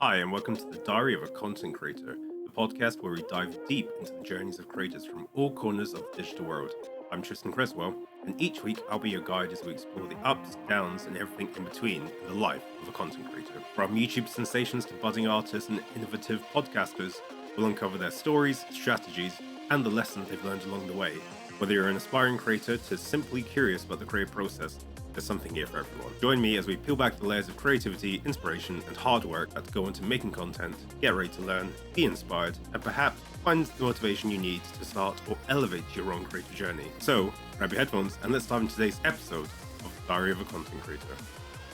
Hi, and welcome to the Diary of a Content Creator, the podcast where we dive deep into the journeys of creators from all corners of the digital world. I'm Tristan Creswell, and each week I'll be your guide as we explore the ups, downs, and everything in between in the life of a content creator. From YouTube sensations to budding artists and innovative podcasters, we'll uncover their stories, strategies, and the lessons they've learned along the way. Whether you're an aspiring creator to simply curious about the creative process, there's something here for everyone. Join me as we peel back the layers of creativity, inspiration, and hard work that go into making content, get ready to learn, be inspired, and perhaps find the motivation you need to start or elevate your own creative journey. So, grab your headphones and let's dive into today's episode of Diary of a Content Creator.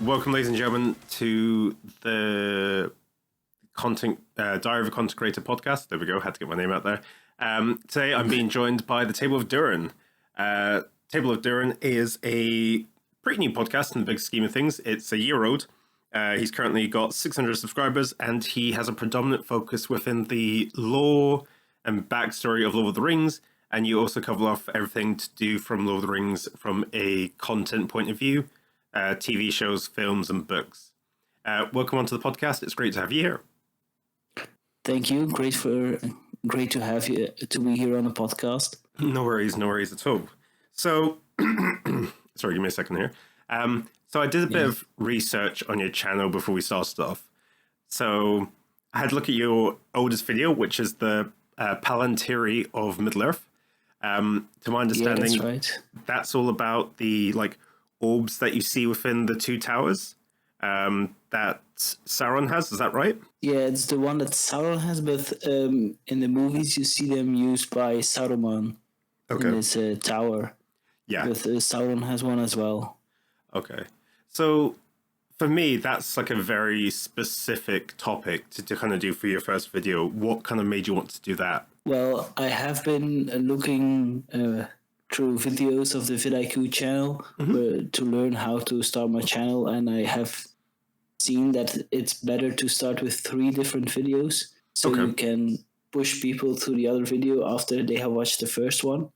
Welcome, ladies and gentlemen, to the Diary of a Content Creator podcast. There we go, had to get my name out there. Today I'm being joined by TheTableOfDurin. TableOfDurin is a pretty new podcast in the big scheme of things. It's a year old. He's currently got 600 subscribers, and he has a predominant focus within the lore and backstory of Lord of the Rings. And you also cover off everything to do from Lord of the Rings from a content point of view, TV shows, films, and books. Welcome onto the podcast. It's great to have you here. Thank you. Great to have you to be here on the podcast. No worries at all. So, sorry, give me a second here. So I did a bit of research on your channel before we started off. So I had a look at your oldest video, which is the Palantiri of Middle-earth. To my understanding, that's right. That's all about the orbs that you see within the two towers that Sauron has. Is that right? Yeah, it's the one that Sauron has, but in the movies you see them used by Saruman in his tower. Yeah. But Sauron has one as well. Okay. So for me, that's a very specific topic to kind of do for your first video. What kind of made you want to do that? Well, I have been looking through videos of the vidIQ channel to learn how to start my channel, and I have seen that it's better to start with 3 different videos so you can push people to the other video after they have watched the first one.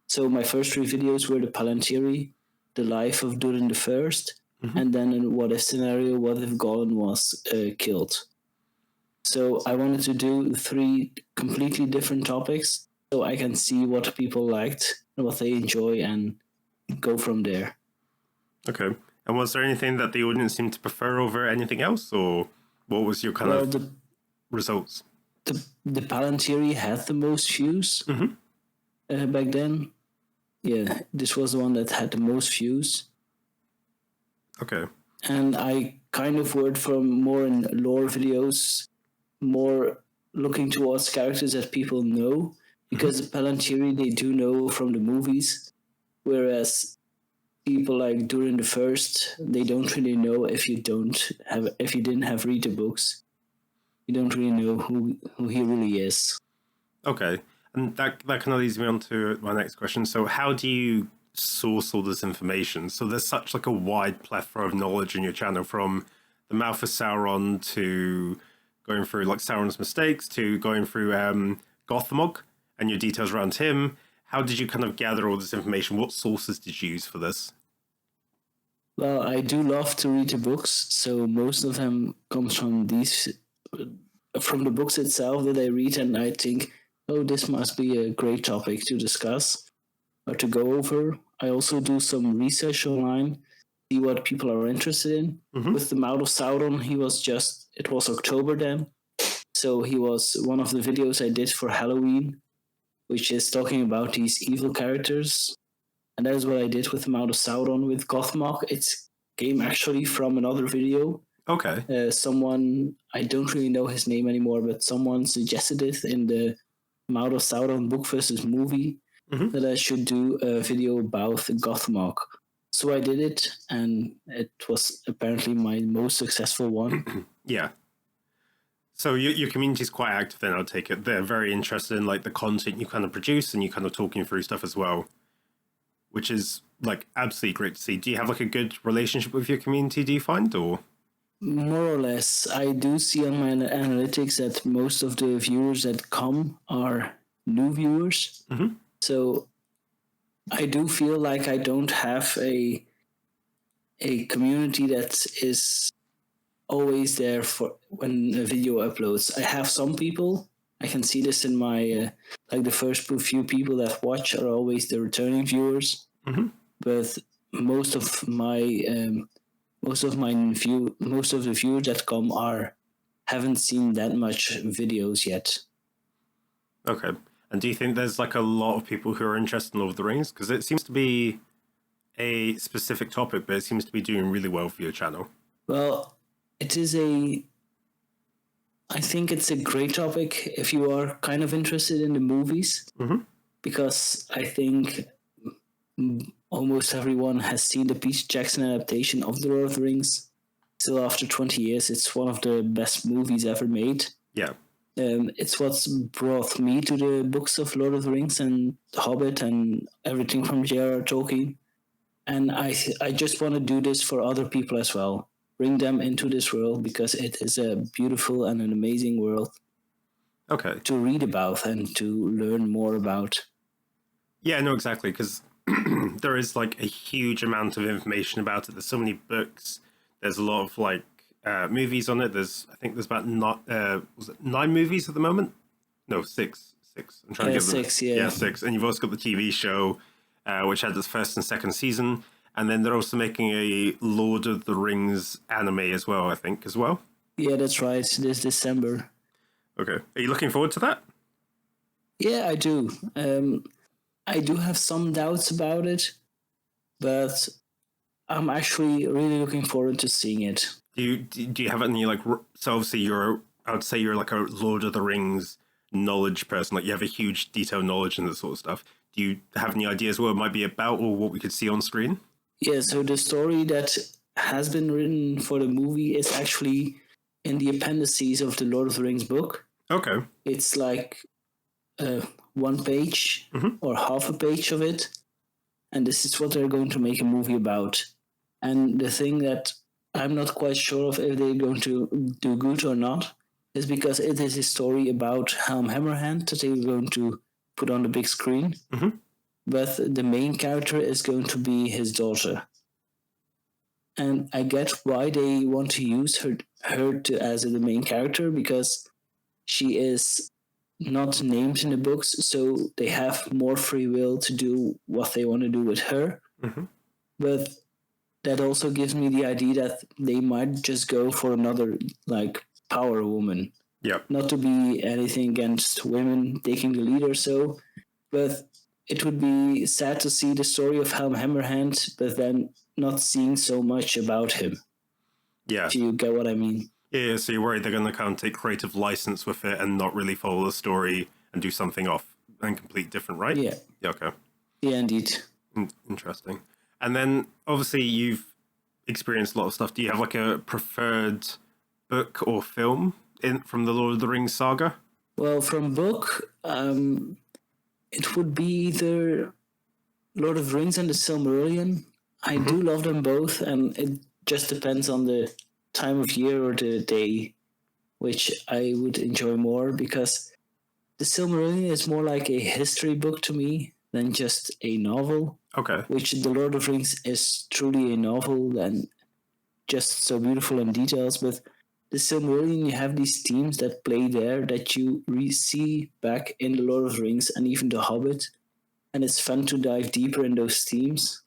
So my first 3 videos were the Palantiri, the life of Durin the First, and then in what if scenario, what if Gollum was killed. So I wanted to do 3 completely different topics so I can see what people liked and what they enjoy and go from there. Okay. And was there anything that the audience seemed to prefer over anything else, or what was your kind of results? The Palantiri had the most views back then. Yeah, this was the one that had the most views. Okay. And I kind of went from more in lore videos, more looking towards characters that people know, because the Palantiri they do know from the movies, whereas people like Durin the First, they don't really know if you didn't have read the books. You don't really know who he really is. Okay. And that kind of leads me on to my next question. So how do you source all this information? So there's such a wide plethora of knowledge in your channel, from the mouth of Sauron to going through Sauron's mistakes to going through Gothmog and your details around him. How did you kind of gather all this information? What sources did you use for this? Well, I do love to read the books, so most of them comes from the books itself that I read, and I think, oh, this must be a great topic to discuss or to go over. I also do some research online, see what people are interested in. With the Mouth of Sauron, it was October then, so he was one of the videos I did for Halloween, which is talking about these evil characters. And that is what I did with the Mouth of Sauron. With Gothmog, it came actually from another video. Okay. Someone, I don't really know his name anymore, but someone suggested it in the Mouth of Sauron book versus movie that I should do a video about Gothmog. So I did it, and it was apparently my most successful one. Yeah. So your community is quite active then, I'll take it. They're very interested in the content you kind of produce, and you kind of talking through stuff as well, which is absolutely great to see. Do you have a good relationship with your community, do you find, or? More or less. I do see on my analytics that most of the viewers that come are new viewers. So I do feel like I don't have a community that is always there for when a video uploads. I have some people. I can see this in my like the first few people that watch are always the returning viewers. Mm-hmm. But most of my most of the viewers that come are haven't seen that much videos yet. Okay. And do you think there's like a lot of people who are interested in Lord of the Rings? Because it seems to be a specific topic, but it seems to be doing really well for your channel. Well, it is a. I think it's a great topic if you are kind of interested in the movies, Mm-hmm. because I think almost everyone has seen the Peter Jackson adaptation of The Lord of the Rings. Still, after 20 years, it's one of the best movies ever made. Yeah. It's what's brought me to the books of Lord of the Rings and The Hobbit and everything from J.R.R. Tolkien. And I just want to do this for other people as well. Bring them into this world because it is a beautiful and an amazing world. Okay. To read about and to learn more about. Yeah, no, exactly. Because there is like a huge amount of information about it. There's so many books. There's a lot of like movies on it. I think there's about was it 9 movies at the moment? No, 6. 6. I'm trying to get 6, yeah. Yeah, 6. And you've also got the TV show, which had its first and second season. And then they're also making a Lord of the Rings anime as well, I think, as well. Yeah, that's right. This December. Okay. Are you looking forward to that? Yeah, I do. I do have some doubts about it, but I'm actually really looking forward to seeing it. Do you have any like? So obviously I would say you're like a Lord of the Rings knowledge person. Like you have a huge detailed knowledge and this sort of stuff. Do you have any ideas what it might be about or what we could see on screen? Yeah, so the story that has been written for the movie is actually in the appendices of the Lord of the Rings book. Okay. It's like 1 page or half a page of it. And this is what they're going to make a movie about. And the thing that I'm not quite sure of if they're going to do good or not is because it is a story about Helm Hammerhand that they're going to put on the big screen. Mm-hmm. But the main character is going to be his daughter. And I get why they want to use her as the main character, because she is not named in the books, so they have more free will to do what they want to do with her. Mm-hmm. But that also gives me the idea that they might just go for another like power woman. Yeah. Not to be anything against women taking the lead or so, but it would be sad to see the story of Helm Hammerhand, but then not seeing so much about him. Yeah. If you get what I mean. Yeah, so you're worried they're going to kind of take creative license with it and not really follow the story and do something off and complete different, right? Yeah. Yeah, okay. Yeah, indeed. Interesting. And then, obviously, you've experienced a lot of stuff. Do you have, like, a preferred book or film from the Lord of the Rings saga? Well, from book, it would be either Lord of the Rings and the Silmarillion. I do love them both, and it just depends on the time of year or the day which I would enjoy more, because the Silmarillion is more like a history book to me than just a novel. Okay. Which the Lord of the Rings is truly a novel and just so beautiful in details, but the Silmarillion, you have these themes that play there that you see back in the Lord of the Rings and even the Hobbit, and it's fun to dive deeper in those themes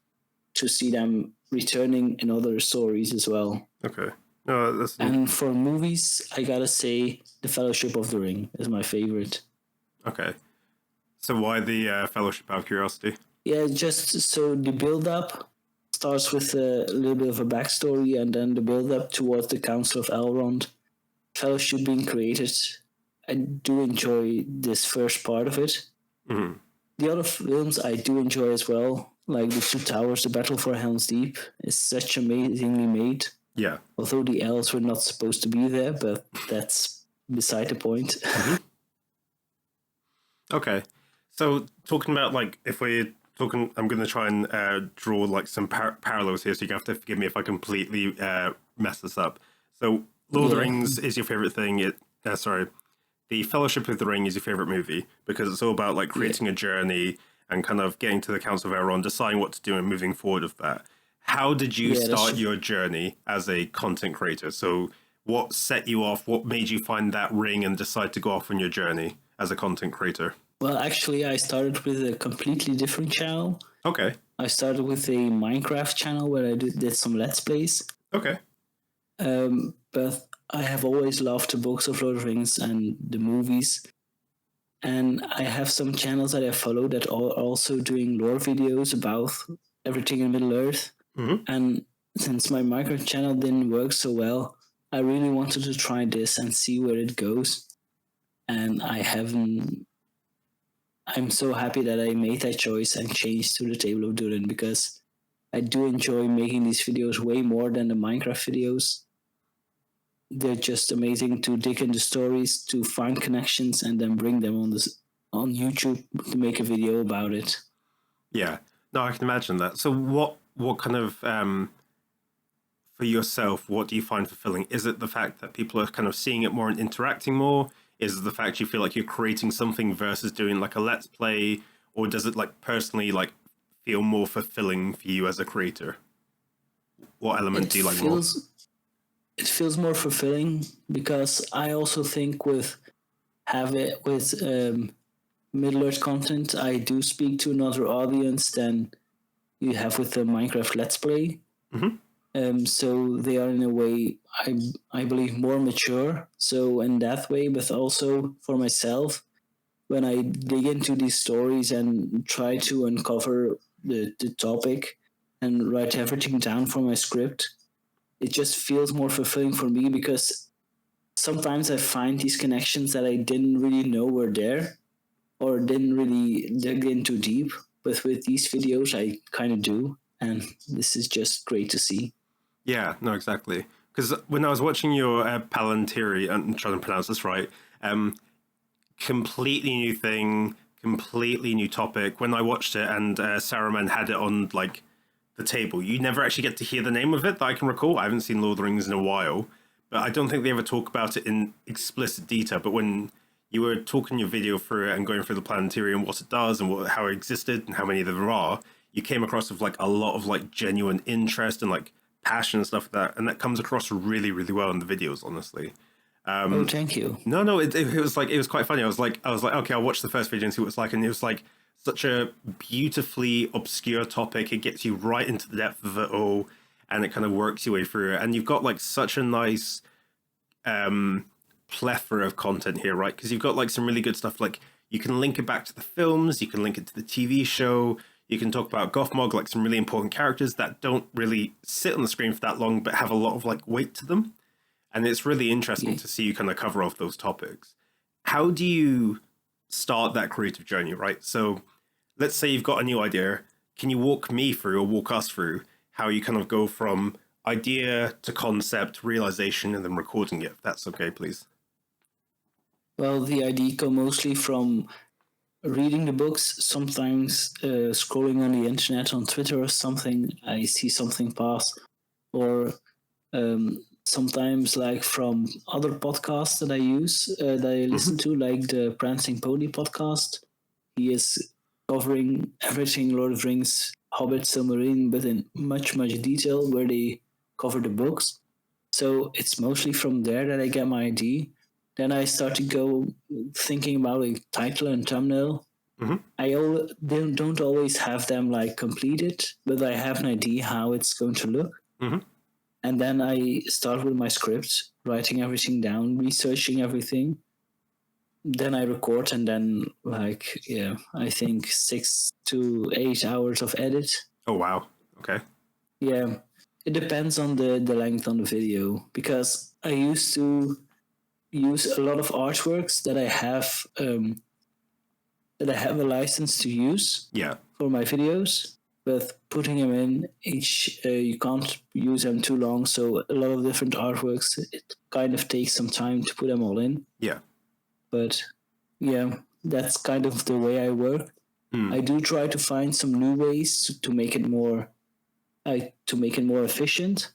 to see them returning in other stories as well. Okay. No, that's... And for movies, I gotta say The Fellowship of the Ring is my favorite. Okay. So why the Fellowship, out of curiosity? Yeah, just so the build-up starts with a little bit of a backstory, and then the build-up towards the Council of Elrond, Fellowship being created. I do enjoy this first part of it. Mm-hmm. The other films I do enjoy as well, like The Two Towers, The Battle for Helm's Deep, is such amazingly made. Yeah. Although the elves were not supposed to be there, but that's beside the point. Mm-hmm. Okay. So talking about, like, if we're talking, I'm going to try and draw like some parallels here, so you have to forgive me if I completely mess this up. So Lord of the Rings is your favorite thing. The Fellowship of the Ring is your favorite movie because it's all about like creating a journey and kind of getting to the Council of Elrond, deciding what to do and moving forward with that. How did you start your journey as a content creator? So what set you off? What made you find that ring and decide to go off on your journey as a content creator? Well, actually, I started with a completely different channel. Okay. I started with a Minecraft channel where I did some Let's Plays. Okay. But I have always loved the books of Lord of the Rings and the movies. And I have some channels that I follow that are also doing lore videos about everything in Middle Earth. Mm-hmm. And since my Minecraft channel didn't work so well, I really wanted to try this and see where it goes. And I'm so happy that I made that choice and changed to the Table of Durin, because I do enjoy making these videos way more than the Minecraft videos. They're just amazing to dig into stories, to find connections, and then bring them on YouTube to make a video about it. Yeah. No, I can imagine that. So what kind of for yourself, what do you find fulfilling? Is it the fact that people are kind of seeing it more and interacting more? Is it the fact you feel like you're creating something versus doing like a let's play? Or does it like personally like feel more fulfilling for you as a creator? What element do you like more? It feels more fulfilling because I also think with Middle Earth content, I do speak to another audience than you have with the Minecraft Let's Play. Mm-hmm. So they are in a way, I believe, more mature. So in that way, but also for myself, when I dig into these stories and try to uncover the topic and write everything down for my script, it just feels more fulfilling for me, because sometimes I find these connections that I didn't really know were there or didn't really dig in too deep. But with these videos, I kind of do. And this is just great to see. Yeah, no, exactly. Because when I was watching your Palantiri, I'm trying to pronounce this right, completely new thing, completely new topic. When I watched it and Saruman had it on like the table, you never actually get to hear the name of it that I can recall. I haven't seen Lord of the Rings in a while, but I don't think they ever talk about it in explicit detail. But when you were talking your video through it and going through the Planetary and what it does and how it existed and how many there are, you came across with like a lot of like genuine interest and like passion and stuff like that, and that comes across really, really well in the videos, honestly. Oh, thank you. No, it was like it was quite funny. I was like, okay, I'll watch the first video and see what it's like, and it was like such a beautifully obscure topic. It gets you right into the depth of it all, and it kind of works your way through it. And you've got like such a nice plethora of content here, right? Because you've got like some really good stuff. Like you can link it back to the films, you can link it to the TV show. You can talk about Gothmog, like some really important characters that don't really sit on the screen for that long, but have a lot of like weight to them. And it's really interesting to see you kind of cover off those topics. How do you start that creative journey, right? So let's say you've got a new idea. Can you walk me through or walk us through how you kind of go from idea to concept, realization, and then recording it? If that's okay, please. Well, the idea comes mostly from reading the books, sometimes scrolling on the internet, on Twitter or something. I see something pass, or sometimes like from other podcasts that I use, that I listen to, like the Prancing Pony podcast. He is covering everything Lord of the Rings, Hobbit, Silmarillion, but in much, much detail, where they cover the books. So it's mostly from there that I get my idea. Then I start to go thinking about a title and thumbnail. They don't always have them like completed, but I have an idea how it's going to look. And then I start with my script, writing everything down, researching everything. Then I record, and then I think 6 to 8 hours of edit. Oh wow. Okay. Yeah, it depends on the length on the video, because I used to use a lot of artworks that I have a license to use. Yeah. For my videos, but putting them in you can't use them too long. So a lot of different artworks. It kind of takes some time to put them all in. Yeah. But yeah, that's kind of the way I work. I do try to find some new ways to make it more efficient.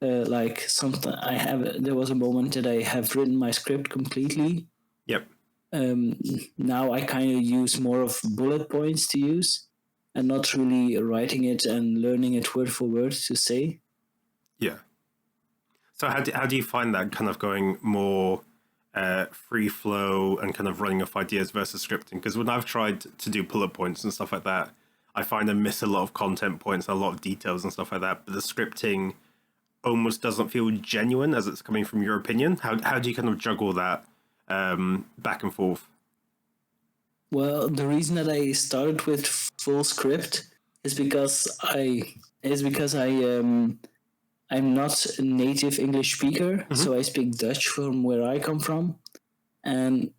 Like there was a moment that I have written my script completely. Yep. Now I kind of use more of bullet points to use, and not really writing it and learning it word for word to say. Yeah. So how do you find that kind of going more free flow and kind of running off ideas versus scripting? Because when I've tried to do bullet points and stuff like that, I find I miss a lot of content points, a lot of details and stuff like that. But the scripting almost doesn't feel genuine as it's coming from your opinion. How do you kind of juggle that back and forth? Well, the reason that I started with full script is because I'm not a native English speaker, so I speak Dutch from where I come from, and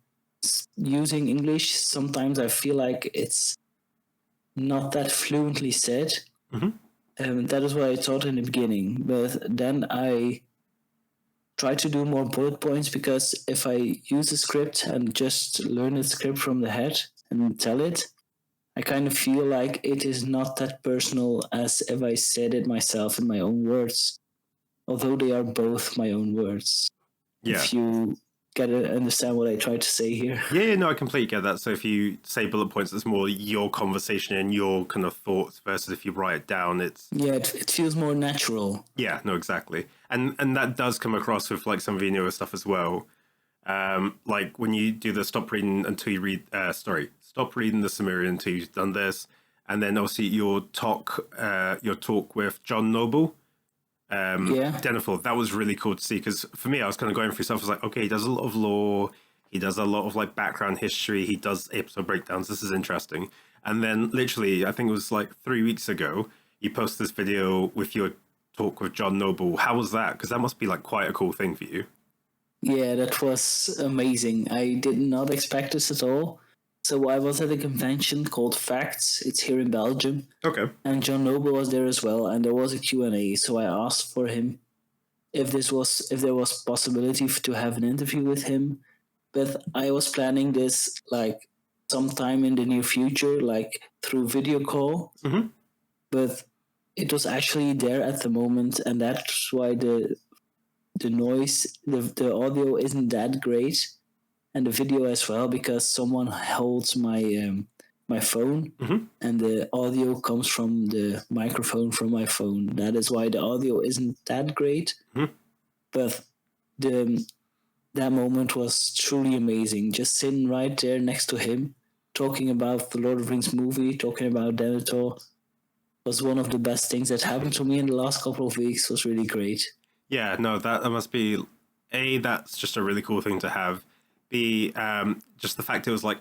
using English sometimes I feel like it's not that fluently said. That is what I thought in the beginning, but then I try to do more bullet points, because if I use a script and just learn the script from the head and tell it, I kind of feel like it is not that personal as if I said it myself in my own words, although they are both my own words. Yeah. If you understand what I try to say here. Yeah, no, I completely get that. So if you say bullet points, it's more your conversation and your kind of thoughts versus if you write it down, it's... Yeah, it feels more natural. Yeah, no, exactly. And that does come across with like some of your newer stuff as well. Like when you do the stop reading until you read, stop reading the Sumerian until you've done this. And then obviously your talk with John Noble. Denethor, that was really cool to see, because for me, I was kind of going through stuff. I was like, okay, he does a lot of lore, he does a lot of like background history, he does episode breakdowns. This is interesting. And then literally, I think it was like 3 weeks ago, you posted this video with your talk with John Noble. How was that? Because that must be like quite a cool thing for you. Yeah, that was amazing. I did not expect this at all. So I was at a convention called Facts. It's here in Belgium. Okay. And John Noble was there as well, and there was a Q&A. So I asked for him if there was possibility to have an interview with him. But I was planning this like sometime in the near future, like through video call. But it was actually there at the moment, and that's why the noise, the audio isn't that great, and the video as well, because someone holds my phone, and the audio comes from the microphone from my phone. That is why the audio isn't that great. But that moment was truly amazing. Just sitting right there next to him, talking about the Lord of the Rings movie, talking about Denethor, was one of the best things that happened to me in the last couple of weeks. It was really great. Yeah, no, that must be that's just a really cool thing to have. B, just the fact it was like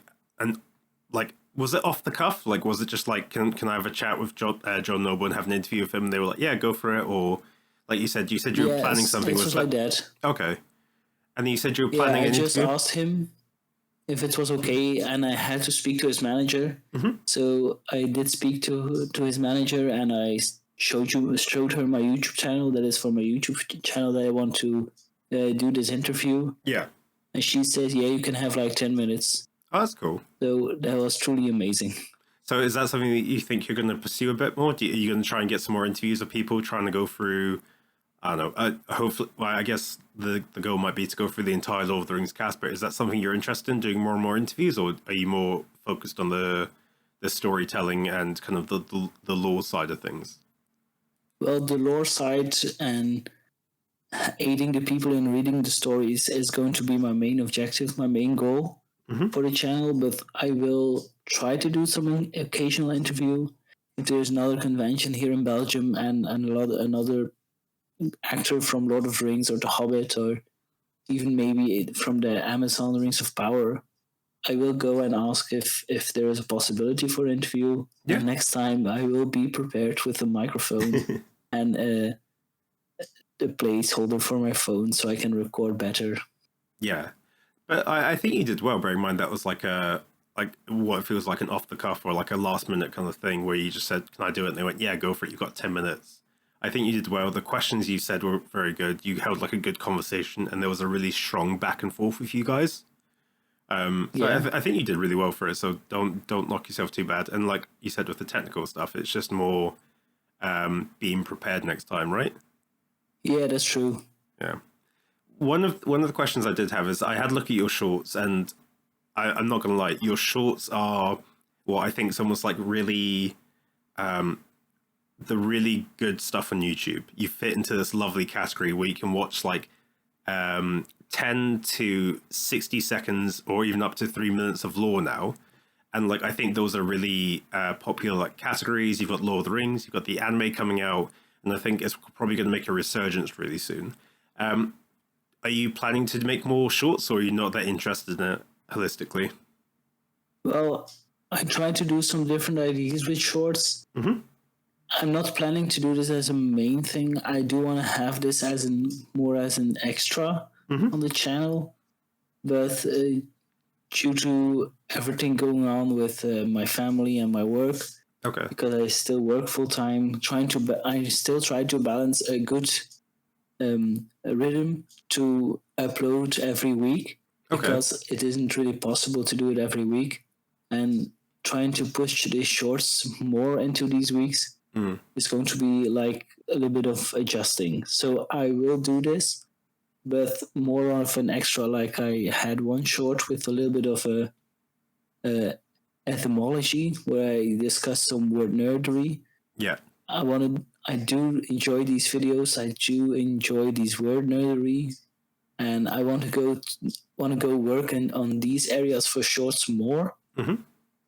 was it off the cuff? Like, was it just like, can I have a chat with John Noble and have an interview with him? And they were like, yeah, go for it. Or like you said you were planning something. It was like that. Okay. And then you said you were planning an interview? I just asked him if it was okay, and I had to speak to his manager. So I did speak to his manager, and I showed her my YouTube channel. That is for my YouTube channel that I want to do this interview. Yeah. And she says, yeah, you can have like 10 minutes. Oh, that's cool. So that was truly amazing. So is that something that you think you're going to pursue a bit more? Are you going to try and get some more interviews of people trying to go through, I don't know, hopefully, well, I guess the goal might be to go through the entire Lord of the Rings cast, but is that something you're interested in, doing more and more interviews, or are you more focused on the storytelling and kind of the lore side of things? Well, the lore side and aiding the people in reading the stories is going to be my main objective, my main goal for the channel, but I will try to do some occasional interview if there's another convention here in Belgium and another actor from Lord of the Rings or The Hobbit, or even maybe from the Amazon Rings of Power. I will go and ask if there is a possibility for an interview. Yeah. And next time I will be prepared with a microphone and the placeholder for my phone so I can record better. Yeah. But I think you did well, bearing in mind that was like what feels like an off the cuff or like a last minute kind of thing where you just said, can I do it? And they went, yeah, go for it. You've got 10 minutes. I think you did well. The questions you said were very good. You held like a good conversation and there was a really strong back and forth with you guys. I think you did really well for it. So don't knock yourself too bad. And like you said with the technical stuff, it's just more being prepared next time, right? Yeah, that's true. Yeah. One of the questions I did have is I had a look at your shorts, and I'm not going to lie, your shorts are what I think is almost like really the really good stuff on YouTube. You fit into this lovely category where you can watch like 10 to 60 seconds or even up to 3 minutes of lore now. And like I think those are really popular like categories. You've got Lord of the Rings, you've got the anime coming out, and I think it's probably going to make a resurgence really soon. Are you planning to make more shorts, or are you not that interested in it holistically? Well, I try to do some different ideas with shorts. Mm-hmm. I'm not planning to do this as a main thing. I do want to have this as more as an extra Mm-hmm. on the channel, but due to everything going on with my family and my work, Okay. because I still work full time, I still try to balance a good rhythm to upload every week, Okay. because it isn't really possible to do it every week, and trying to push these shorts more into these weeks Mm. is going to be like a little bit of adjusting. So I will do this, but more of an extra. Like I had one short with a little bit of a etymology where I discussed some word nerdery. Yeah. I do enjoy these videos. I do enjoy these word nerdery, and I want to go work on these areas for shorts more. Mm-hmm.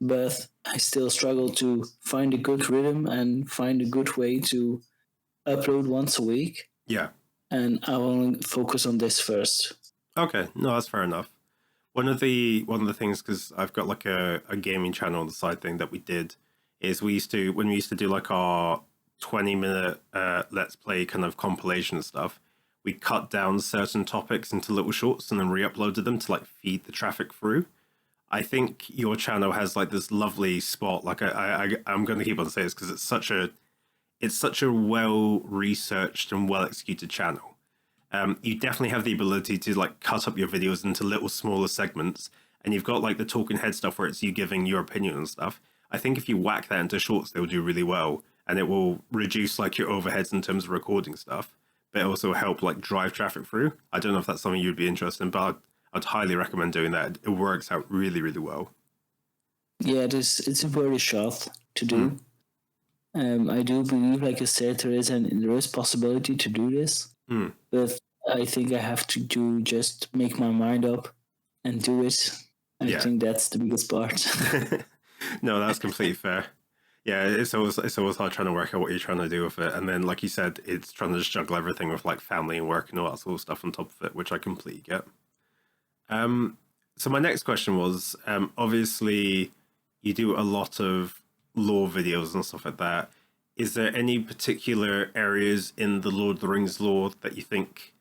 But I still struggle to find a good rhythm and find a good way to upload once a week. Yeah. And I want to focus on this first. Okay. No, that's fair enough. One of the things, because I've got like a gaming channel on the side thing that we did, is when we used to do like our 20-minute let's play kind of compilation stuff, we cut down certain topics into little shorts and then re-uploaded them to like feed the traffic through. I think your channel has like this lovely spot. Like I'm going to keep on saying this because it's such a well researched and well executed channel. You definitely have the ability to like cut up your videos into little smaller segments, and you've got like the talking head stuff where it's you giving your opinion and stuff. I think if you whack that into shorts, they'll do really well, and it will reduce like your overheads in terms of recording stuff, but also help like drive traffic through. I don't know if that's something you'd be interested in, but I'd highly recommend doing that. It works out really, really well. Yeah, it's a very short to Mm. do. I do believe, like I said, there is possibility to do this, Mm. but I think I have to do just make my mind up and do it. I Yeah. think that's the biggest part. No, that's completely fair. Yeah, it's always hard trying to work out what you're trying to do with it, and then like you said, it's trying to just juggle everything with like family and work and all that sort of stuff on top of it, which I completely get. So my next question was, obviously, you do a lot of lore videos and stuff like that. Is there any particular areas in the Lord of the Rings lore that you think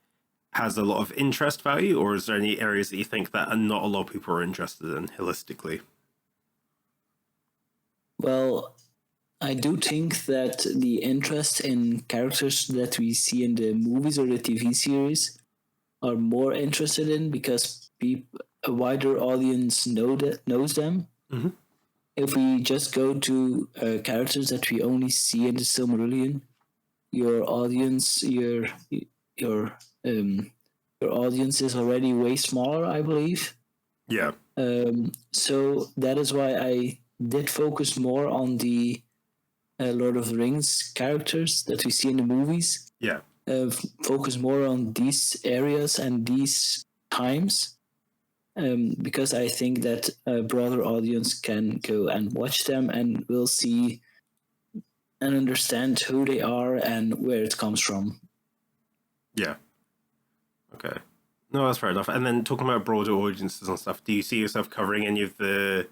has a lot of interest value, or is there any areas that you think that not a lot of people are interested in holistically? Well, I do think that the interest in characters that we see in the movies or the TV series are more interested in, because a wider audience knows them. Mm-hmm. If we just go to characters that we only see in the Silmarillion, your audience, your um, your audience is already way smaller, I believe. Yeah, So that is why I did focus more on the Lord of the Rings characters that we see in the movies. yeah, Focus more on these areas and these times, because I think that a broader audience can go and watch them and will see and understand who they are and where it comes from. yeah. Okay. No, that's fair enough. And then talking about broader audiences and stuff, do you see yourself covering any of the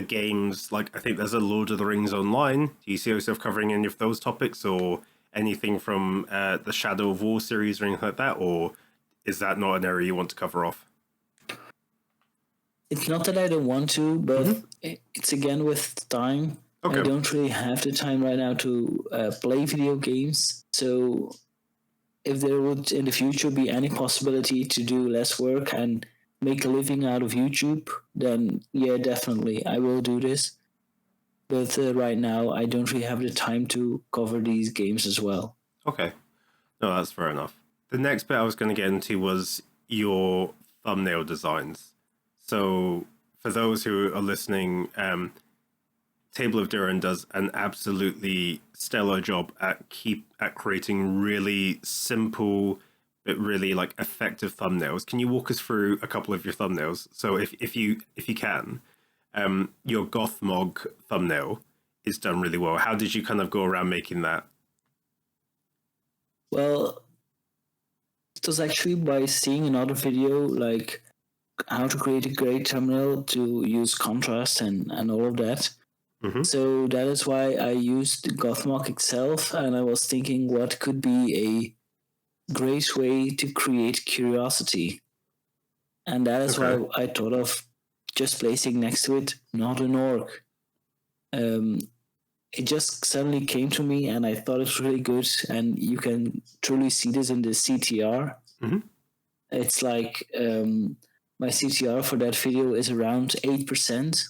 games? Like, I think there's a Lord of the Rings online. Do you see yourself covering any of those topics, or anything from the Shadow of War series or anything like that? Or is that not an area you want to cover off? It's not that I don't want to, but Mm-hmm. it's again with time. I Okay. don't really have the time right now to play video games. So if there would in the future be any possibility to do less work and make a living out of YouTube, then yeah, definitely I will do this. But right now, I don't really have the time to cover these games as well. Okay. No, that's fair enough. The next bit I was going to get into was your thumbnail designs. So, for those who are listening, Table of Durin does an absolutely stellar job at creating really simple but really like effective thumbnails. Can you walk us through a couple of your thumbnails? So if you can, your Gothmog thumbnail is done really well. How did you kind of go around making that? Well, it was actually by seeing another video, like how to create a great thumbnail to use contrast and all of that. Mm-hmm. So that is why I used Gothmog itself, and I was thinking what could be a great way to create curiosity. And that is Okay. why I thought of just placing next to it not an orc. Um, it just suddenly came to me, and I thought it was really good. And you can truly see this in the CTR. Mm-hmm. It's like my CTR for that video is around 8%,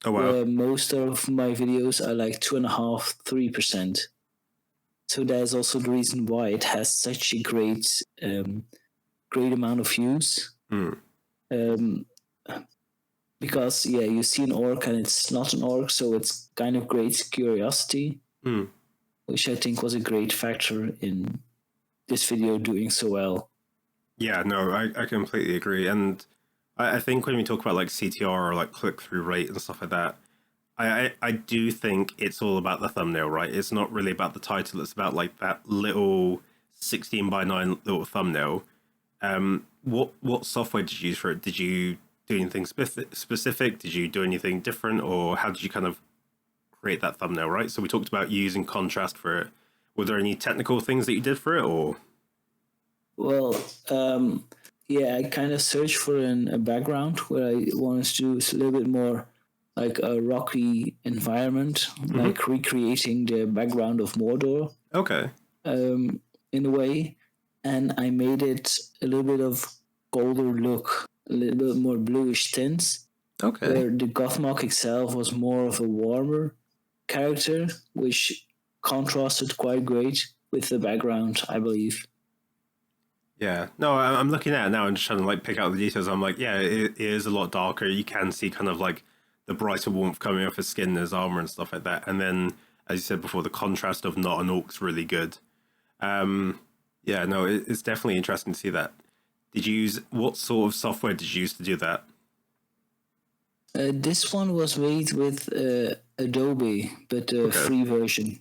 Oh wow. where most of my videos are like 2.5, 3%. So that is also the reason why it has such a great amount of views. Mm. Um, because you see an orc and it's not an orc, so it's kind of great curiosity, Mm. which I think was a great factor in this video doing so well. Yeah, no, I completely agree. And I think when we talk about like CTR or like click through rate and stuff like that, I do think it's all about the thumbnail, right? It's not really about the title. It's about like that little 16:9 little thumbnail. What software did you use for it? Did you do anything specific? Did you do anything different, or how did you kind of create that thumbnail? Right. So we talked about using contrast for it. Were there any technical things that you did for it, or? Well, I kind of searched for a background where I wanted to do a little bit more like a rocky environment, like recreating the background of Mordor Okay. in a way. And I made it a little bit of colder look, a little bit more bluish tints, Okay. where the Gothmog itself was more of a warmer character, which contrasted quite great with the background, I believe. Yeah. No, I'm looking at it now and just trying to like pick out the details. I'm like, yeah, it is a lot darker. You can see kind of like the brighter warmth coming off his skin, his armor, and stuff like that. And then, as you said before, the contrast of not an orc's really good. Yeah, no, it's definitely interesting to see that. Did you use what sort of software did you use to do that? This one was made with Adobe, but a Okay. free version.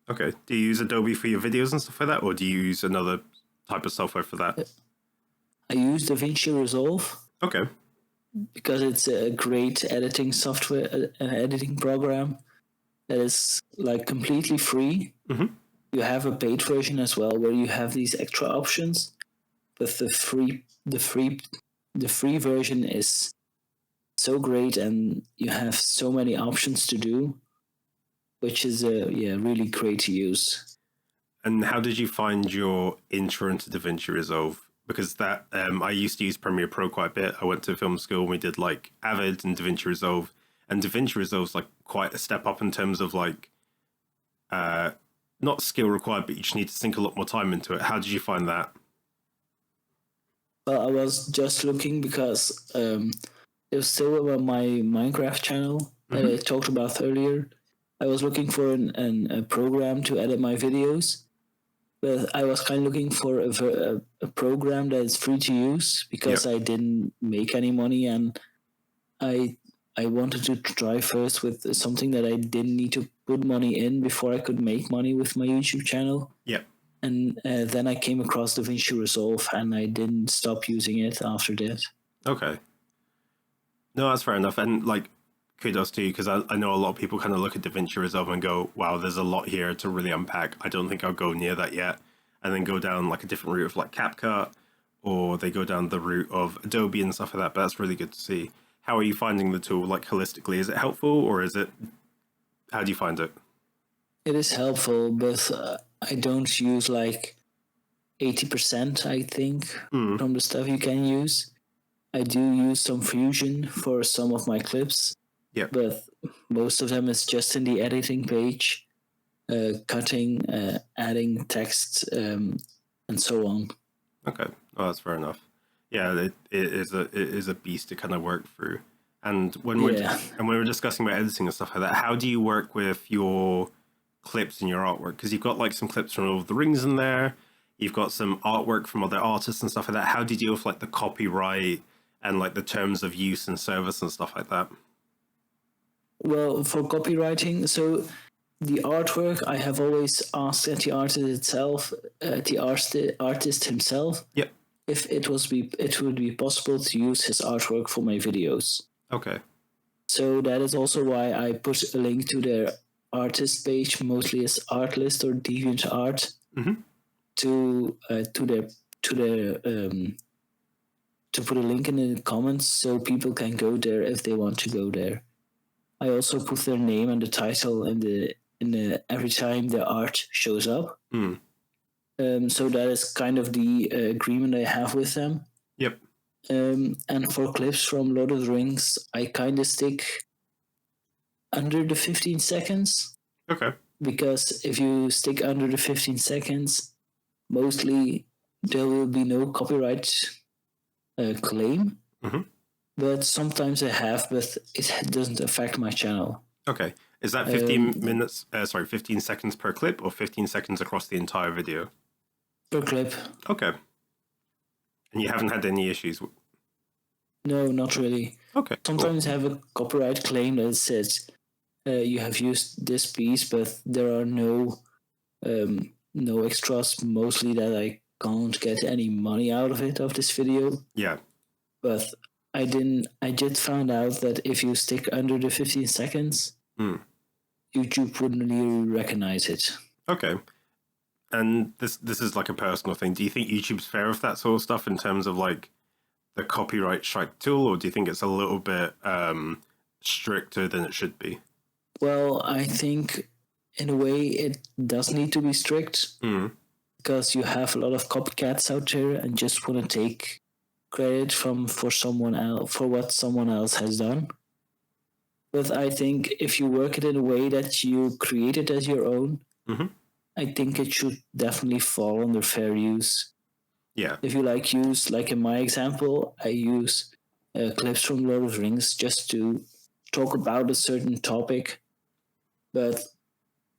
Okay. Do you use Adobe for your videos and stuff like that, or do you use another type of software for that? I use DaVinci Resolve Okay. because it's a great editing software, an editing program that is like completely free. Mm-hmm. You have a paid version as well, where you have these extra options. But the free version is so great, and you have so many options to do, which is really great to use. And how did you find your intro into DaVinci Resolve? Because that I used to use Premiere Pro quite a bit. I went to film school and we did like Avid and DaVinci Resolve, and DaVinci Resolve's like quite a step up in terms of like not skill required, but you just need to sink a lot more time into it. How did you find that? Well, I was just looking because it was still about my Minecraft channel that I talked about earlier. I was looking for a program to edit my videos, but I was kind of looking for a program that is free to use because Yep. I didn't make any money, and I I wanted to try first with something that I didn't need to put money in before I could make money with my YouTube channel. Yep. And then I came across DaVinci Resolve, and I didn't stop using it after that. Okay. No, that's fair enough. And like, kudos to you because I know a lot of people kind of look at DaVinci Resolve and go, wow, there's a lot here to really unpack. I don't think I'll go near that yet. And then go down like a different route of like CapCut, or they go down the route of Adobe and stuff like that. But that's really good to see. How are you finding the tool like holistically? Is it helpful or is it, how do you find it? It is helpful, but I don't use like 80%, I think, from the stuff you can use. I do use some Fusion for some of my clips, Yep. but most of them is just in the editing page, cutting, adding text, and so on. Okay. Oh, that's fair enough. Yeah, it is a beast to kind of work through. And Yeah. when we're discussing about editing and stuff like that, how do you work with your clips and your artwork? Because you've got like some clips from Lord of the Rings in there, you've got some artwork from other artists and stuff like that. How do you deal with like the copyright and like the terms of use and service and stuff like that? Well, for copywriting, so the artwork I have always asked at the artist itself, artist himself, Yep. if it would be possible to use his artwork for my videos. Okay. So that is also why I put a link to their artist page, mostly as Artlist or DeviantArt, Mm-hmm. to put a link in the comments so people can go there if they want to go there. I also put their name and the title in the every time their art shows up. Mm. So that is kind of the agreement I have with them. Yep. And for clips from Lord of the Rings, I kind of stick under the 15 seconds. Okay. Because if you stick under the 15 seconds, mostly there will be no copyright claim. Mm-hmm. But sometimes I have, but it doesn't affect my channel. Okay. Is that 15 minutes, 15 seconds per clip or 15 seconds across the entire video? Per clip. Okay. And you haven't had any issues? No, not really. Okay. Sometimes I have a copyright claim that says you have used this piece, but there are no extras, mostly that I can't get any money out of it, of this video. Yeah. But I did find out that if you stick under the 15 seconds, YouTube wouldn't really recognize it. Okay. And this is like a personal thing. Do you think YouTube's fair with that sort of stuff in terms of like the copyright strike tool, or do you think it's a little bit stricter than it should be? Well, I think in a way it does need to be strict because you have a lot of copycats out there and just want to take credit for someone else, for what someone else has done. But I think if you work it in a way that you create it as your own, I think it should definitely fall under fair use. Yeah. If you use, like in my example, I use clips from Lord of the Rings just to talk about a certain topic, but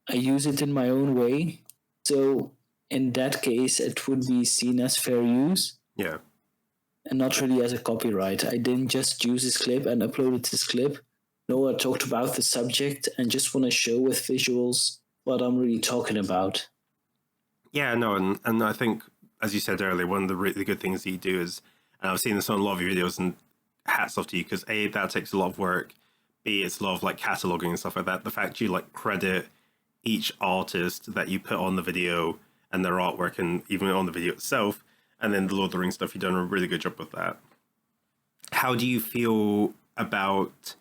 I use it in my own way. So in that case, it would be seen as fair use. Yeah. And not really as a copyright. I didn't just use this clip and uploaded this clip. No, I talked about the subject and just want to show with visuals what I'm really talking about. Yeah, no, and I think, as you said earlier, one of the really good things that you do is, and I've seen this on a lot of your videos, and hats off to you, because A, that takes a lot of work, B, it's a lot of like cataloging and stuff like that. The fact you like credit each artist that you put on the video and their artwork and even on the video itself, and then the Lord of the Rings stuff, you've done a really good job with that. How do you feel about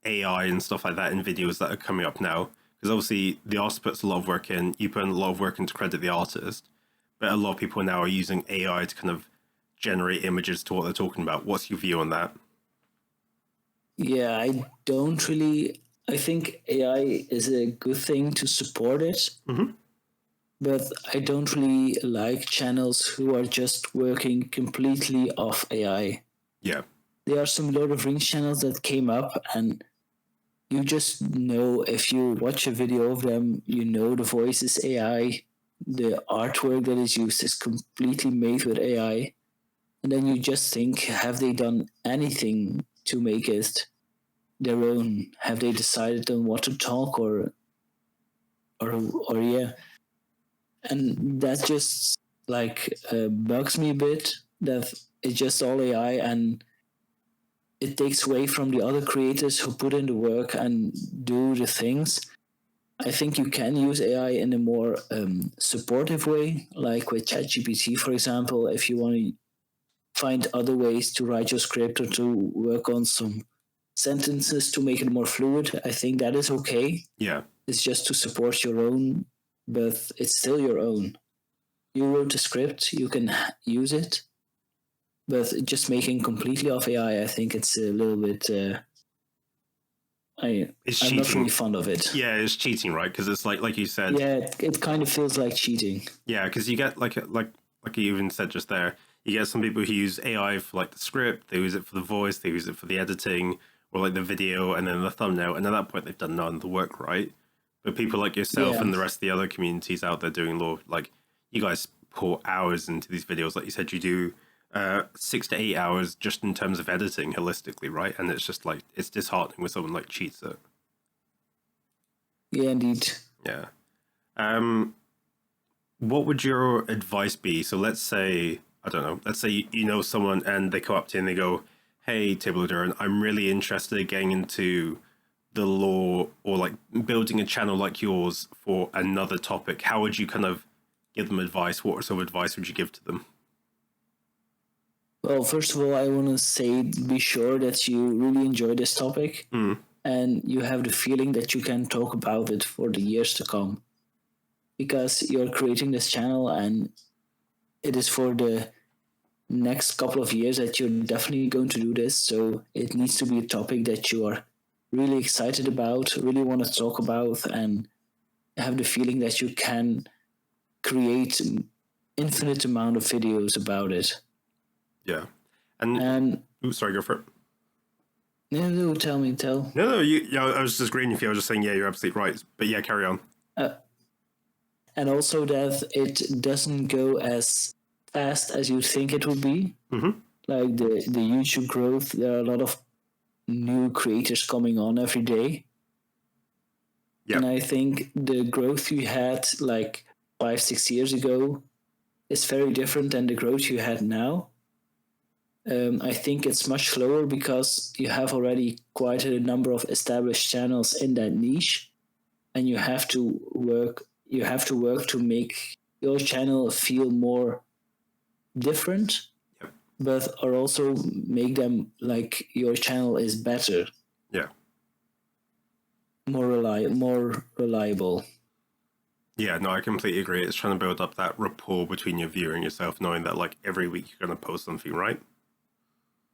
AI and stuff like that in videos that are coming up now? Because obviously the artist puts a lot of work in, you put in a lot of work in to credit the artist, but a lot of people now are using AI to kind of generate images to what they're talking about. What's your view on that? Yeah, I think AI is a good thing to support it. But I don't really like channels who are just working completely off AI. Yeah. There are some Lord of the Rings channels that came up, and you just know if you watch a video of them, you know the voice is AI, the artwork that is used is completely made with AI, and then you just think, have they done anything to make it their own? Have they decided on what to talk or yeah? And that just like bugs me a bit that it's just all AI and it takes away from the other creators who put in the work and do the things. I think you can use AI in a more supportive way, like with ChatGPT, for example, if you want to find other ways to write your script or to work on some sentences to make it more fluid. I think that is okay. Yeah. It's just to support your own, but it's still your own. You wrote a script, you can use it, but just making completely off AI, I think it's a little bit. I'm not really fond of it. Yeah, it's cheating, right? Because it's like you said. Yeah, it kind of feels like cheating. Yeah, because you get like you even said just there, you get some people who use AI for like the script, they use it for the voice, they use it for the editing, or like the video and then the thumbnail, and at that point they've done none of the work, right? But people like yourself Yeah. and the rest of the other communities out there doing law, like you guys pour hours into these videos. Like you said, you do 6 to 8 hours just in terms of editing holistically, right? And it's just like it's disheartening when someone like cheats it. Yeah, indeed. Yeah. What would your advice be? So let's say, I don't know, let's say you know someone and they come up to you and they go, hey, TableOfDurin, I'm really interested in getting into the law or like building a channel like yours for another topic. How would you kind of give them advice? What sort of advice would you give to them? Well, first of all, I want to say be sure that you really enjoy this topic and you have the feeling that you can talk about it for the years to come. Because you're creating this channel and it is for the next couple of years that you're definitely going to do this. So it needs to be a topic that you are really excited about, really want to talk about, and have the feeling that you can create infinite amount of videos about it. Yeah. And sorry, go for it. No, tell. No, I was just agreeing with you. I was just saying, yeah, you're absolutely right. But yeah, carry on. And also that it doesn't go as fast as you think it would be. Mm-hmm. Like the YouTube growth, there are a lot of new creators coming on every day. Yep. And I think the growth you had like 5-6 years ago is very different than the growth you had now. I think it's much slower because you have already quite a number of established channels in that niche, and you have to work to make your channel feel more different, but or also make them like your channel is better. Yeah. More reliable. Yeah, no, I completely agree. It's trying to build up that rapport between your viewer and yourself, knowing that like every week you're going to post something, right?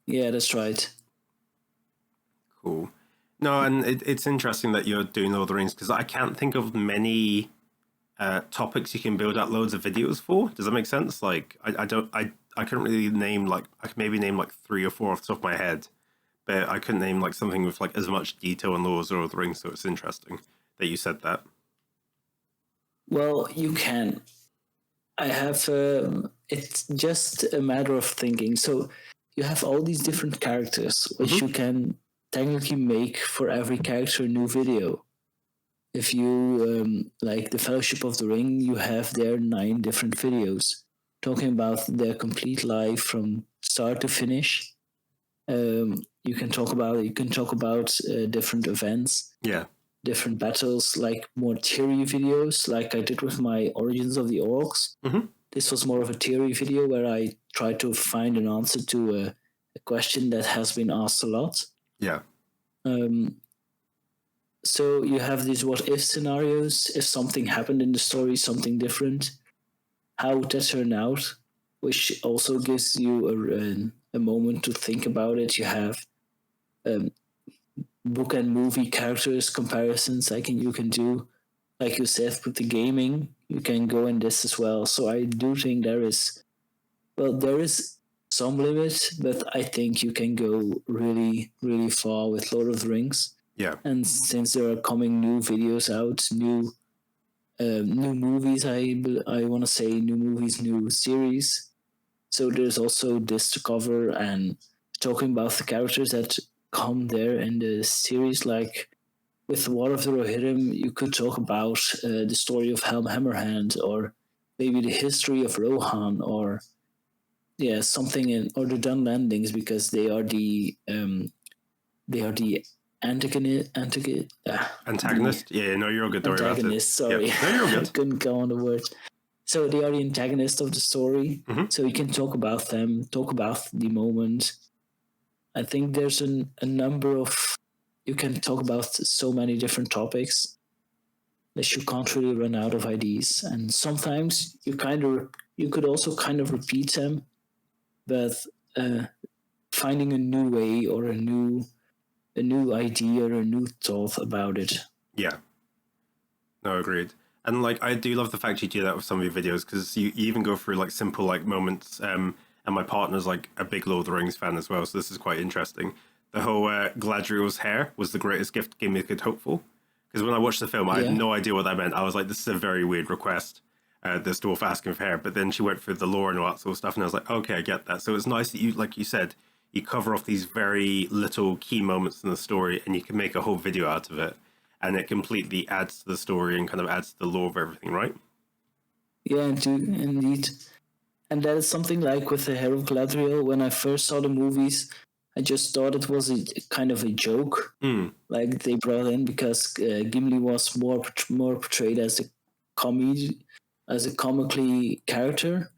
Yeah, that's right. Cool. No, and it's interesting that you're doing Lord of the Rings because I can't think of many topics you can build out loads of videos for. Does that make sense? Like, I couldn't really name like I could maybe name like 3 or 4 off the top of my head, but I couldn't name like something with like as much detail on Lord of the Rings. So it's interesting that you said that. Well, you can. I have. It's just a matter of thinking. So you have all these different characters, which you can technically make for every character a new video. If you like the Fellowship of the Ring, you have there 9 different videos talking about their complete life from start to finish. You can talk about different events. Yeah. Different battles, like more theory videos, like I did with my Origins of the Orcs. Mm-hmm. This was more of a theory video where I tried to find an answer to a question that has been asked a lot. Yeah. So you have these what-if scenarios. If something happened in the story, something different, how would that turn out? Which also gives you a moment to think about it. You have book and movie characters comparisons you can do. Like you said, with the gaming, you can go in this as well. So I do think there is some limit, but I think you can go really, really far with Lord of the Rings. Yeah. And since there are coming new videos out, new movies, I want to say new movies, new series. So there's also this to cover and talking about the characters that come there in the series. Like with War of the Rohirrim, you could talk about the story of Helm Hammerhand, or maybe the history of Rohan, or something or the Dunlandings, because they are the antagonist. Yeah, no, you're all good. Don't worry about it. Antagonist. Sorry, yeah. No, you're all good. I couldn't go on the word. So they are the antagonist of the story. Mm-hmm. So you can talk about them, talk about the moment. I think there's a number of, you can talk about so many different topics that you can't really run out of ideas. And sometimes you could also kind of repeat them, but finding a new way or a new idea or a new thought about it. Yeah. No, agreed. And like, I do love the fact you do that with some of your videos, because you even go through like simple like moments. And my partner's like a big Lord of the Rings fan as well, so this is quite interesting. the whole Gladriel's hair was the greatest gift Gimli could hope for. Because when I watched the film, I had no idea what that meant. I was like, this is a very weird request, this dwarf asking for hair. But then she went through the lore and all that sort of stuff, and I was like, okay, I get that. So it's nice that you, like you said, you cover off these very little key moments in the story, and you can make a whole video out of it. And it completely adds to the story and kind of adds to the lore of everything, right? Yeah, indeed. And that is something like with the Hair of Galadriel. When I first saw the movies, I just thought it was a kind of a joke, like they brought in because Gimli was more portrayed as a comically character.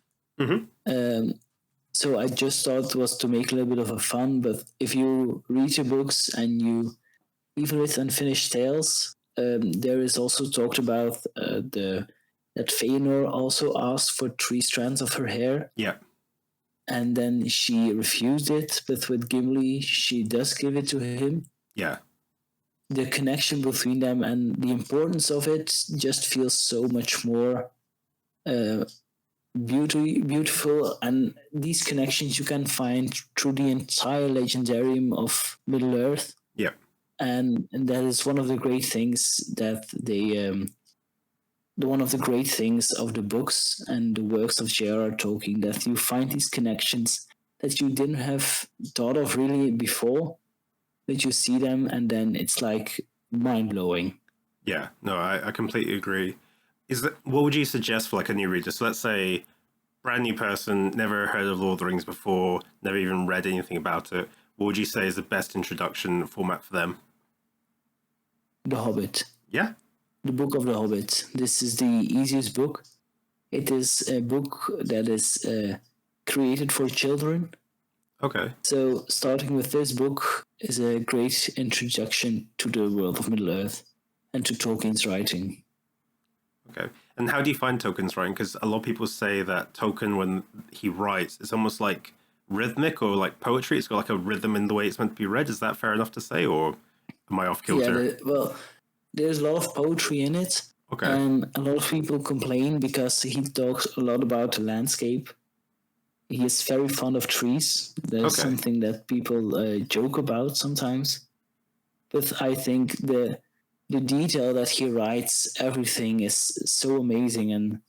So I just thought it was to make a little bit of a fun. But if you read your books and you even with Unfinished Tales, there is also talked about that Feanor also asked for 3 strands of her hair. Yeah. And then she refused it, but with Gimli, she does give it to him. Yeah. The connection between them and the importance of it just feels so much more beautiful. And these connections you can find through the entire legendarium of Middle-earth. Yeah. And that is one of the great things that they one of the great things of the books and the works of J.R.R. Tolkien, that you find these connections that you didn't have thought of really before, that you see them and then it's like mind-blowing. Yeah, no, I completely agree. What would you suggest for like a new reader? So let's say brand new person, never heard of Lord of the Rings before, never even read anything about it. What would you say is the best introduction format for them? The Hobbit. Yeah. The Book of the Hobbit. This is the easiest book. It is a book that is created for children. Okay. So starting with this book is a great introduction to the world of Middle-earth and to Tolkien's writing. Okay. And how do you find Tolkien's writing? Because a lot of people say that Tolkien, when he writes, it's almost like rhythmic or like poetry. It's got like a rhythm in the way it's meant to be read. Is that fair enough to say, or am I off kilter? Yeah, there's a lot of poetry in it. Okay. And a lot of people complain because he talks a lot about the landscape. He is very fond of trees. That's something that people joke about sometimes. But I think the detail that he writes, everything is so amazing. And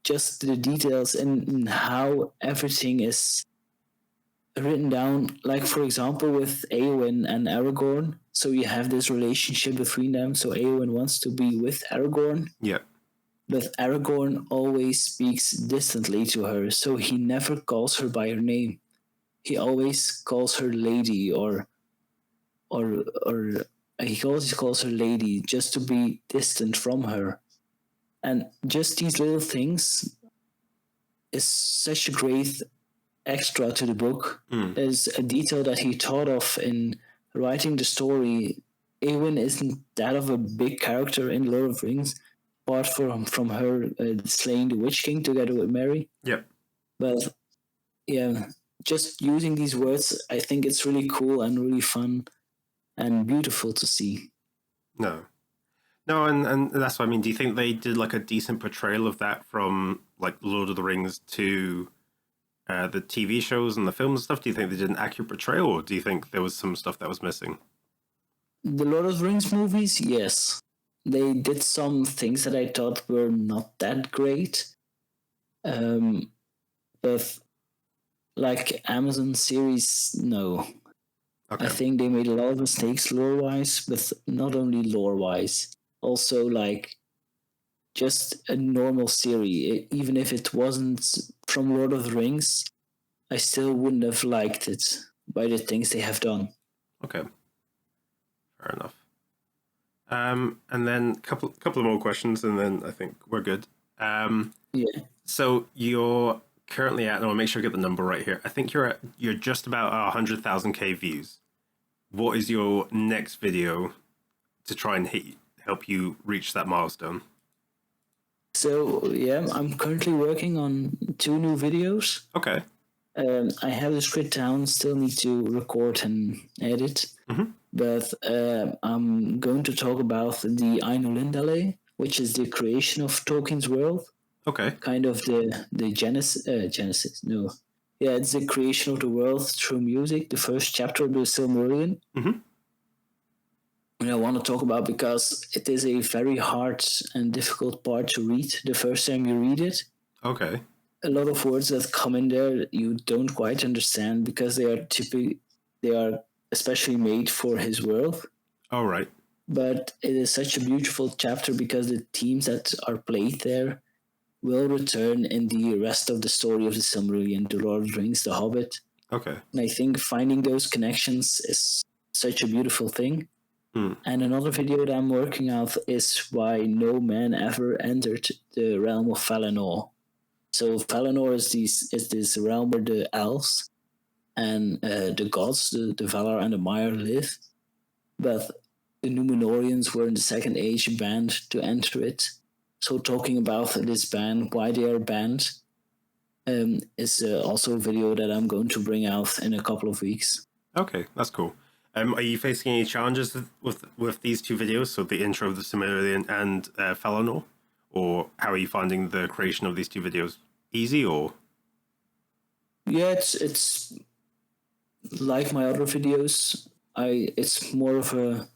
just the details and how everything is written down. Like, for example, with Eowyn and Aragorn. So you have this relationship between them. So Eowyn wants to be with Aragorn. Yeah. But Aragorn always speaks distantly to her, so he never calls her by her name. He always calls her lady, or he always calls her lady just to be distant from her. And just these little things is such a great extra to the book. There's a detail that he thought of in writing the story. Eowyn isn't that of a big character in Lord of the Rings, apart from her slaying the Witch King together with Merry. Yep. But yeah, just using these words, I think it's really cool and really fun and beautiful to see. No, and that's what I mean. Do you think they did like a decent portrayal of that from like Lord of the Rings to the TV shows and the films and stuff? Do you think they did an accurate portrayal, or do you think there was some stuff that was missing? The Lord of the Rings movies, yes. They did some things that I thought were not that great. But like Amazon series, no. Okay. I think they made a lot of mistakes lore-wise, but not only lore-wise. Also, like, just a normal series. Even if it wasn't from Lord of the Rings, I still wouldn't have liked it by the things they have done. Okay. Fair enough. And then a couple of more questions, and then I think we're good. Yeah. So you're currently at, and I'll make sure I get the number right here. I think you're just about 100,000 views. What is your next video to try and help you reach that milestone? So yeah, I'm currently working on 2 new videos. Okay. I have the script down, still need to record and edit. But I'm going to talk about the Ainulindale, which is the creation of Tolkien's world. Okay. Kind of the Genesis. No, Yeah, it's the creation of the world through music, the first chapter of the Silmarillion. Mm-hmm. And I want to talk about because it is a very hard and difficult part to read the first time you read it. Okay. A lot of words that come in there you don't quite understand because they are especially made for his world. All right. But it is such a beautiful chapter because the themes that are played there will return in the rest of the story of the Silmarillion, the Lord of the Rings, the Hobbit. Okay. And I think finding those connections is such a beautiful thing. Hmm. And another video that I'm working on is why no man ever entered the realm of Valinor. So Valinor is this realm where the elves and the gods, the Valar and the Maiar live, but the Numenorians were in the Second Age banned to enter it. So talking about this ban, why they are banned, is also a video that I'm going to bring out in a couple of weeks. Okay, that's cool. Are you facing any challenges with these two videos? So the intro of the Silmarillion and Felanor, or how are you finding the creation of these two videos? Easy or? Yeah, it's like my other videos. It's more of a.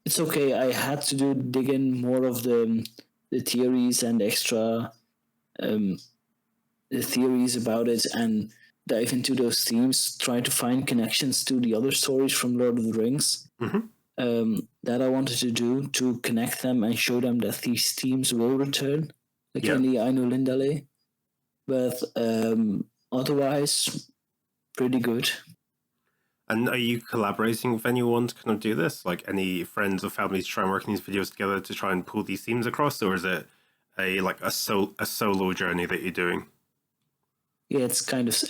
It's okay. I had to dig in more of the theories and extra the theories about it and dive into those themes, try to find connections to the other stories from Lord of the Rings. Mm-hmm. That I wanted to do to connect them and show them that these themes will return, like Yeah. in the Ainu Lindale. But otherwise, pretty good. And are you collaborating with anyone to kind of do this? Like any friends or family to try and work in these videos together to try and pull these themes across, or is it a solo journey that you're doing? Yeah, it's kind of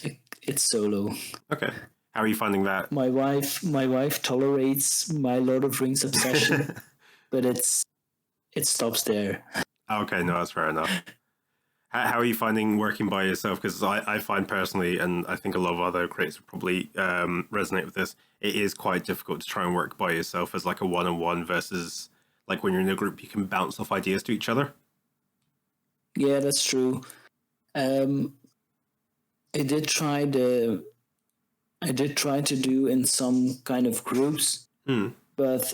it's solo. Okay. How are you finding that? My wife tolerates my Lord of Rings obsession, but it stops there. Okay, no, that's fair enough. How are you finding working by yourself? Because I find personally, and I think a lot of other creators would probably resonate with this, it is quite difficult to try and work by yourself as like a one-on-one versus like when you're in a group, you can bounce off ideas to each other. Yeah, that's true. Um, I did try the I did try to do in some kind of groups, but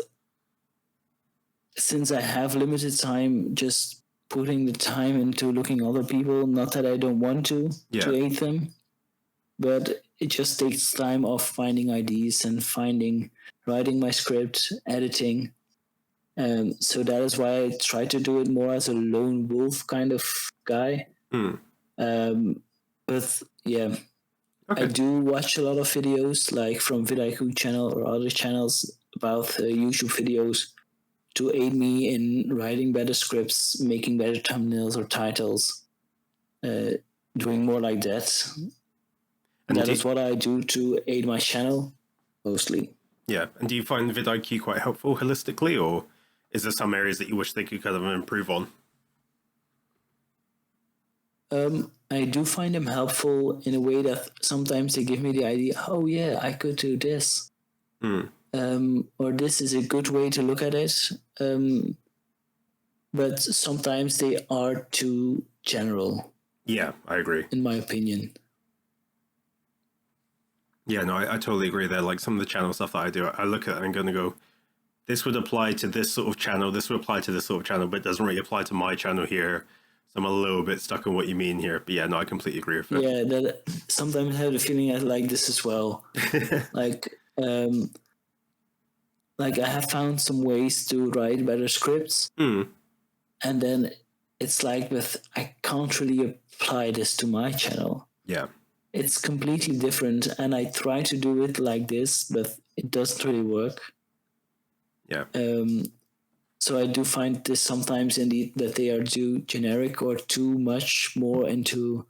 since I have limited time, just putting the time into looking other people, not that I don't want to aid them, but it just takes time of finding ideas and writing my script, editing. So that is why I try to do it more as a lone wolf kind of guy. But yeah, Okay. I do watch a lot of videos like from vidIQ channel or other channels about YouTube videos to aid me in writing better scripts, making better thumbnails or titles, doing more like that. And that is what I do to aid my channel mostly. Yeah. And do you find vidIQ quite helpful holistically, or is there some areas that you wish they could kind of improve on? I do find them helpful in a way that sometimes they give me the idea, oh yeah, I could do this. Or this is a good way to look at it. But sometimes they are too general. Yeah, I agree. In my opinion. Yeah, no, I totally agree there. Like some of the channel stuff that I do, I look at it and I'm going to go, this would apply to this sort of channel, this would apply to this sort of channel, but it doesn't really apply to my channel here. So I'm a little bit stuck on what you mean here. But yeah, no, I completely agree with it. Yeah, that sometimes I have the feeling I like this as well. like I have found some ways to write better scripts. And then it's like I can't really apply this to my channel. Yeah. It's completely different, and I try to do it like this, but it doesn't really work. Yeah. So I do find this sometimes indeed that they are too generic or too much more into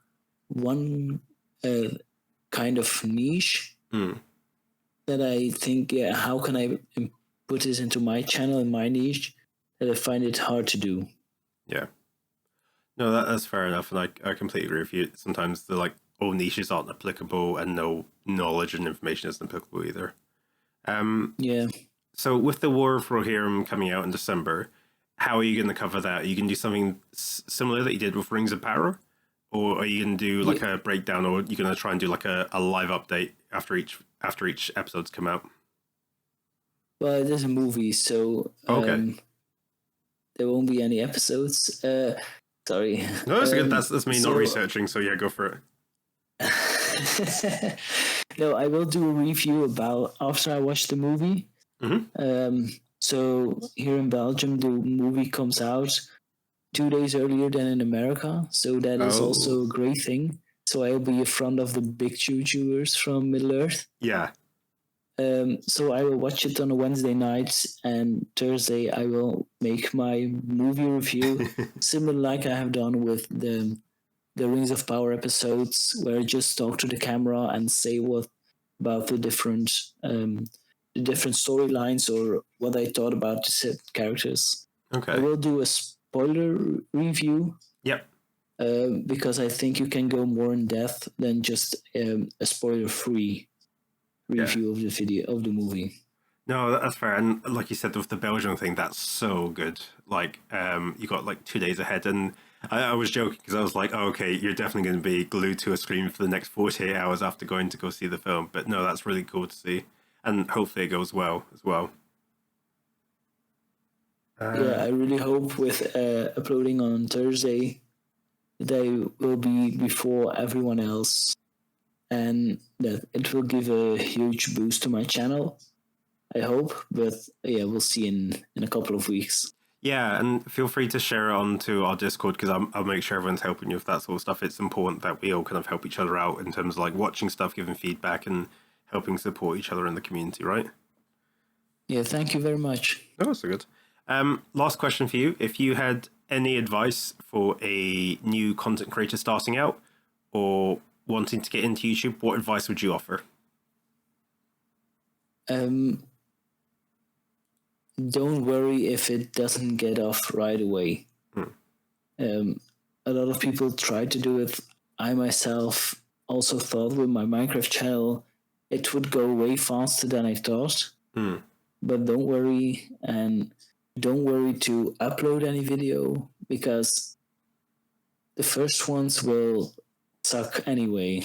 one kind of niche that I think, yeah, how can I put this into my channel and my niche, that I find it hard to do. Yeah. No, that's fair enough, and I completely agree with you. Sometimes the all niches aren't applicable, and no knowledge and information isn't applicable either. Yeah. So with the War of Rohirrim coming out in December, how are you going to cover that? Are you going to do something similar that you did with Rings of Power, or are you going to do like a breakdown, or are you going to try and do like a live update after each episode's come out? Well, it is a movie, so Okay. there won't be any episodes. Sorry. No, that's good. That's me not researching. So yeah, go for it. No, I will do a review about after I watch the movie. Mm-hmm. So here in Belgium, the movie comes out 2 days earlier than in America, so that is also a great thing. So I'll be in front of the big choo-chooers from Middle Earth. Yeah. So I will watch it on a Wednesday night, and Thursday I will make my movie review, similar like I have done with the Rings of Power episodes, where I just talk to the camera and say what about the different storylines or what I thought about the set characters. Okay. I will do a spoiler review. Yep. Because I think you can go more in depth than just a spoiler-free review of the video of the movie. No, that's fair. And like you said, with the Belgian thing, that's so good. Like, you got like 2 days ahead, and I was joking because I was like, oh, okay, you're definitely going to be glued to a screen for the next 48 hours after going to go see the film. But no, that's really cool to see, and hopefully it goes well as well. Yeah, I really hope with uploading on Thursday, they will be before everyone else, and that it will give a huge boost to my channel. I hope, but yeah, we'll see in a couple of weeks. Yeah, and feel free to share it onto our Discord, because I'll make sure everyone's helping you with that sort of stuff. It's important that we all kind of help each other out in terms of like watching stuff, giving feedback, and helping support each other in the community, right? Yeah, thank you very much. Oh, that's so good. Last question for you. If you had any advice for a new content creator starting out or wanting to get into YouTube, what advice would you offer? Don't worry if it doesn't get off right away. A lot of people try to do it. I myself also thought with my Minecraft channel it would go way faster than I thought. But don't worry, and don't worry to upload any video, because the first ones will suck anyway.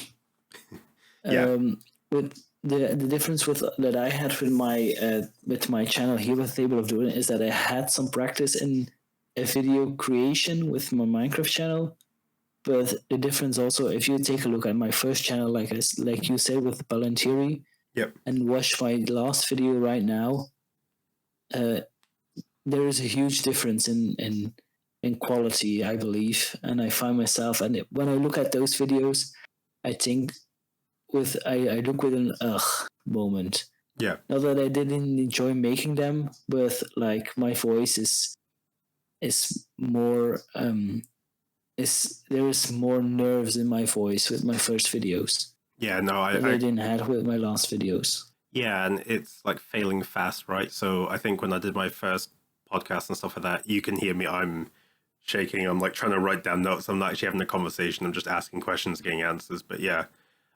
With the difference with that I had with my channel here with TheTableOfDurin is that I had some practice in a video creation with my Minecraft channel. But the difference also, if you take a look at my first channel, like you said with Palantiri, and watch my last video right now, there is a huge difference in quality, I believe. And I find myself, and when I look at those videos, I think I look with an moment. Yeah. Not that I didn't enjoy making them, but like my voice is more there is more nerves in my voice with my first videos. Yeah, no, I didn't have with my last videos. Yeah, and it's like failing fast, right? So I think when I did my first podcast and stuff like that, you can hear me. I'm shaking. I'm like trying to write down notes. I'm not actually having a conversation. I'm just asking questions, getting answers. But yeah,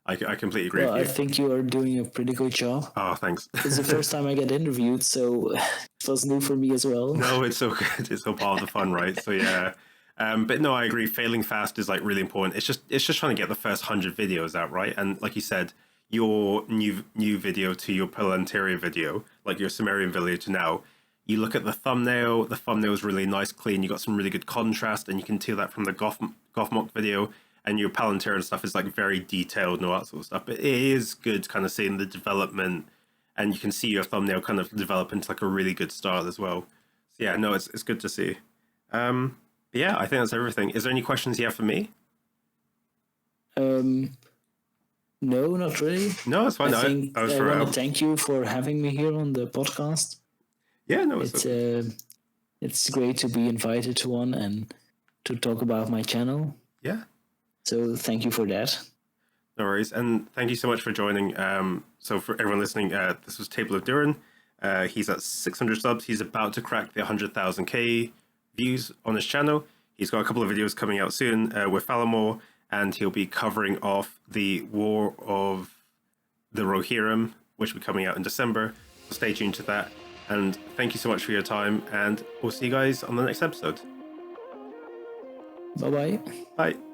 I completely agree with you. I think you are doing a pretty good job. Oh, thanks. It's the first time I get interviewed, so it was new for me as well. No, it's so good. It's all part of the fun, right? So yeah. But no, I agree. Failing fast is like really important. It's just trying to get the first 100 videos out, right? And like you said, your new video to your Palanteria video, like your Sumerian video to now, you look at the thumbnail. The thumbnail is really nice, clean. You got some really good contrast, and you can tell that from the Gothmog video. And your Palantir and stuff is like very detailed and all that sort of stuff. But it is good kind of seeing the development, and you can see your thumbnail kind of develop into like a really good start as well. So yeah, no, it's good to see. Yeah, I think that's everything. Is there any questions you have for me? No, not really. No, it's fine. I want to thank you for having me here on the podcast. Yeah, no, it's great to be invited to one and to talk about my channel. Yeah. So thank you for that. No worries. And thank you so much for joining. So for everyone listening, this was TableOfDurin. He's at 600 subs. He's about to crack the 100,000k views on his channel. He's got a couple of videos coming out soon with Falamore, and he'll be covering off the War of the Rohirrim, which will be coming out in December. So stay tuned to that. And thank you so much for your time, and we'll see you guys on the next episode. Bye-bye. Bye.